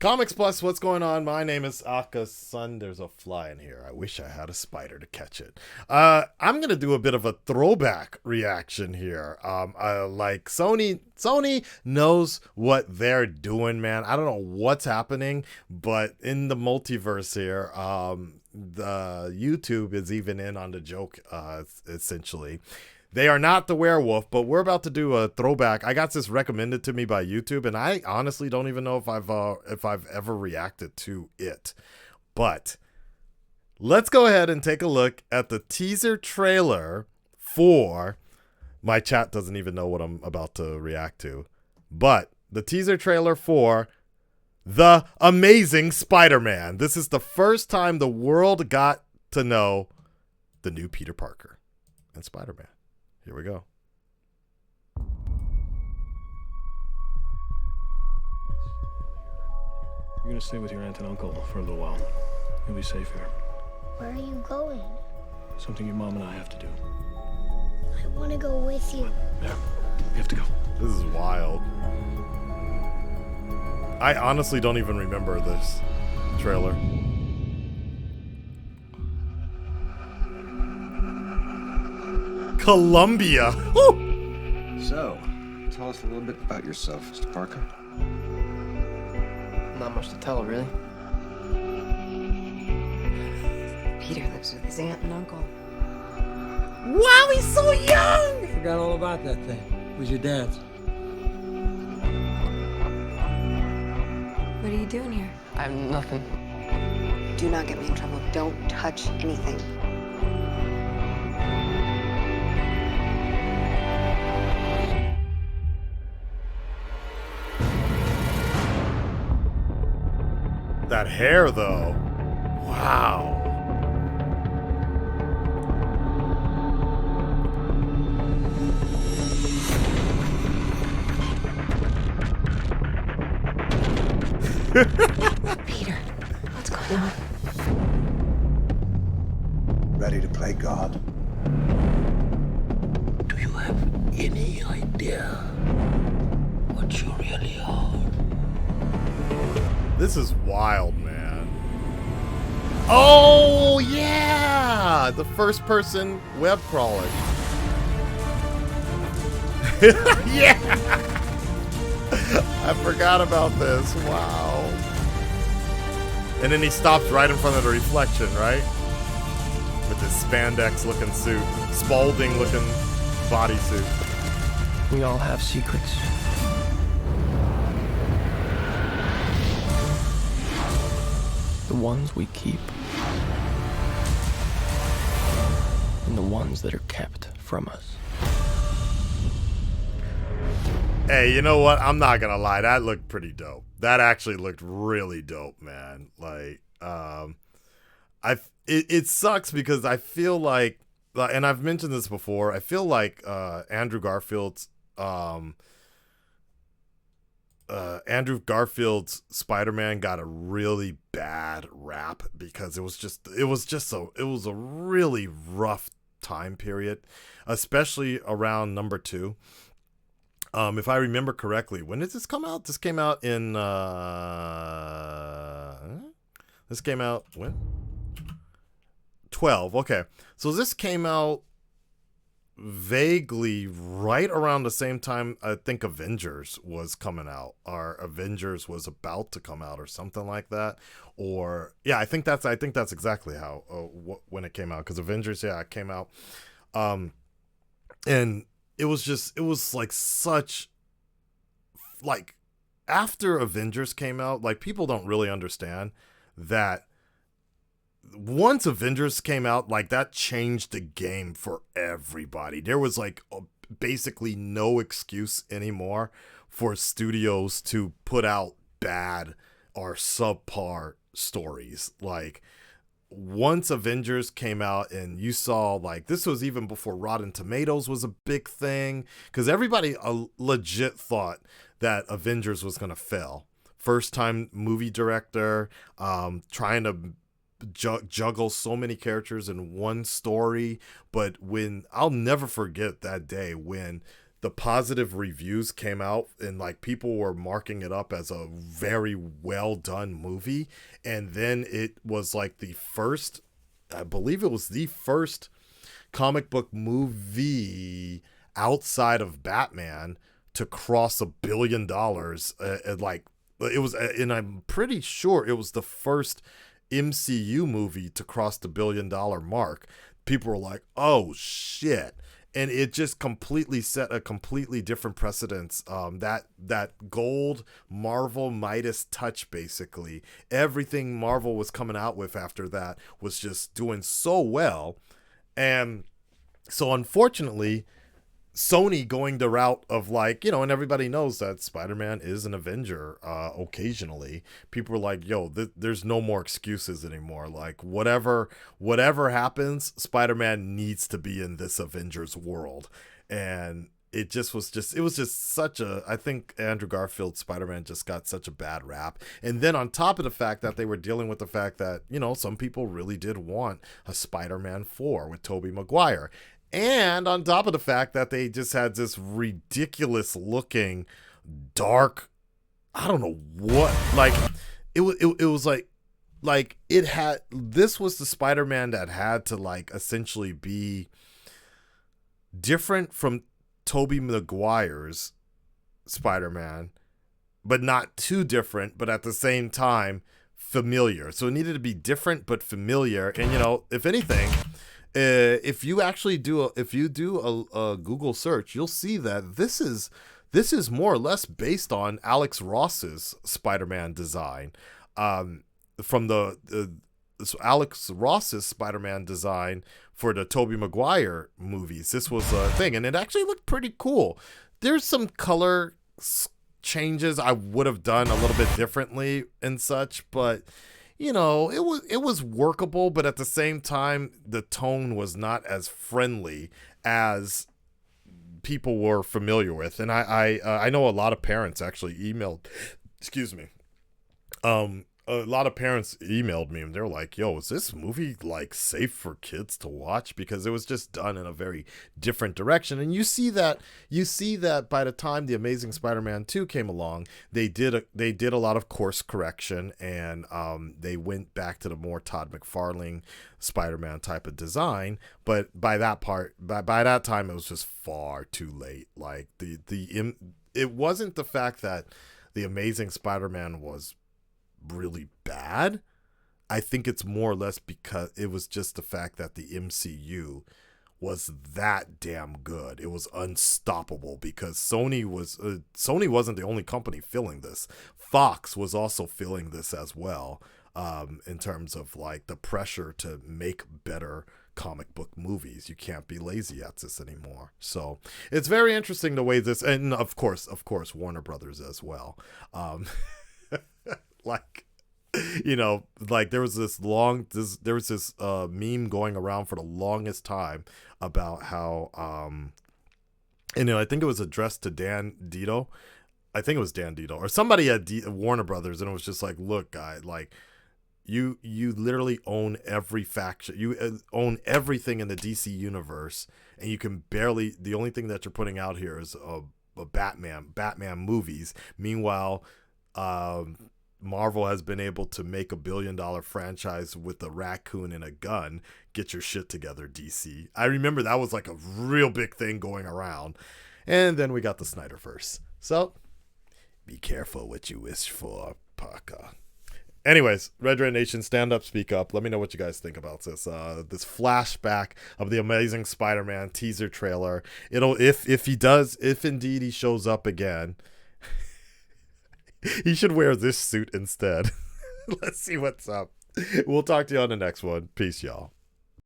Comics Plus, what's going on? My name is Aka Sun. There's a fly in here. I wish I had a spider to catch it. I'm gonna do a bit of a throwback reaction here. Like Sony knows what they're doing, man. I don't know what's happening, but in the multiverse here, the YouTube is even in on the joke, essentially. They are not the werewolf, but we're about to do a throwback. I got this recommended to me by YouTube, and I honestly don't even know if I've ever reacted to it. But let's go ahead and take a look at the teaser trailer for. My chat doesn't even know what I'm about to react to, but the teaser trailer for The Amazing Spider-Man. This is the first time the world got to know the new Peter Parker and Spider-Man. Here we go. You're gonna stay with your aunt and uncle for a little while. You'll be safe here. Where are you going? Something your mom and I have to do. I want to go with you. There, you have to go. This is wild. I honestly don't even remember this trailer. Colombia. Woo! So, tell us a little bit about yourself, Mr. Parker. Not much to tell, really. Peter lives with his aunt and uncle. Wow, he's so young! Forgot all about that thing. It was your dad's. What are you doing here? I have nothing. Do not get me in trouble. Don't touch anything. That hair, though. Wow. Peter, what's going on? Ready to play God? Do you have any idea what you really are? This is wild, man. Oh, yeah! The first-person web crawler. Yeah! I forgot about this. Wow. And then he stops right in front of the reflection, right? With his spandex-looking suit. Spalding-looking bodysuit. We all have secrets. The ones we keep. And the ones that are kept from us. Hey, you know what? I'm not gonna lie. That looked pretty dope. That actually looked really dope, man. Like, it sucks because I feel like, and I've mentioned this before. I feel like Andrew Garfield's Spider-Man got a really bad rap because it was a really rough time period, especially around number 2. If I remember correctly, when did this come out? This came out in this came out when? 12. Okay. So this came out vaguely right around the same time I think Avengers was coming out, or Avengers was about to come out, or something like that. Or yeah, I think that's exactly how when it came out, because Avengers, yeah, it came out, and it was like such, like, after Avengers came out, like, people don't really understand that once Avengers came out, like, that changed the game for everybody. There was like basically no excuse anymore for studios to put out bad or subpar stories. Like, once Avengers came out, and you saw, like, this was even before Rotten Tomatoes was a big thing, because everybody legit thought that Avengers was gonna fail. First time movie director, trying to juggle so many characters in one story. But when, I'll never forget that day when the positive reviews came out and like people were marking it up as a very well done movie. And then it was like the first, I believe it was the first comic book movie outside of Batman to cross $1 billion. Like it was, and I'm pretty sure it was the first MCU movie to cross the $1 billion mark. People were like, oh shit. And it just completely set a completely different precedence. That gold Marvel Midas touch, basically. Everything Marvel was coming out with after that was just doing so well. And so unfortunately, Sony going the route of like, and everybody knows that Spider-Man is an Avenger occasionally. People are like, yo, there's no more excuses anymore. Like whatever happens, Spider-Man needs to be in this Avengers world. And it was just such a, I think Andrew Garfield's Spider-Man just got such a bad rap. And then on top of the fact that they were dealing with the fact that, some people really did want a Spider-Man 4 with Tobey Maguire. And on top of the fact that they just had this ridiculous looking dark, I don't know what, like it was like it had, this was the Spider-Man that had to like essentially be different from Tobey Maguire's Spider-Man, but not too different, but at the same time familiar. So it needed to be different but familiar. And if anything, if you do a Google search, you'll see that this is more or less based on Alex Ross's Spider-Man design. From so Alex Ross's Spider-Man design for the Tobey Maguire movies. This was a thing, and it actually looked pretty cool. There's some color changes I would have done a little bit differently and such, but it was workable, but at the same time, the tone was not as friendly as people were familiar with. And I know a lot of parents actually emailed, a lot of parents emailed me and they're like, yo, is this movie like safe for kids to watch? Because it was just done in a very different direction. And you see that by the time The Amazing Spider-Man 2 came along, they did a lot of course correction, and they went back to the more Todd McFarlane Spider-Man type of design. But by that time, it was just far too late. Like it wasn't the fact that The Amazing Spider-Man was really bad. I think it's more or less because it was just the fact that the MCU was that damn good. It was unstoppable because Sony wasn't the only company filling this. Fox was also filling this as well, in terms of like the pressure to make better comic book movies. You can't be lazy at this anymore. So it's very interesting the way this, and of course Warner Brothers as well. Like, like there was this meme going around for the longest time about how, I think it was addressed to Dan Dito. I think it was Dan Dito or somebody at Warner Brothers. And it was just like, look, guy, like you literally own every faction. You own everything in the DC universe, and you can barely, the only thing that you're putting out here is a Batman movies. Meanwhile, Marvel has been able to make $1 billion franchise with a raccoon and a gun. Get your shit together, DC. I remember that was like a real big thing going around. And then we got the Snyderverse. So be careful what you wish for, Parker. Anyways, Red Nation, stand up, speak up. Let me know what you guys think about this. This flashback of the Amazing Spider-Man teaser trailer. If indeed he shows up again, he should wear this suit instead. Let's see what's up. We'll talk to you on the next one. Peace, y'all.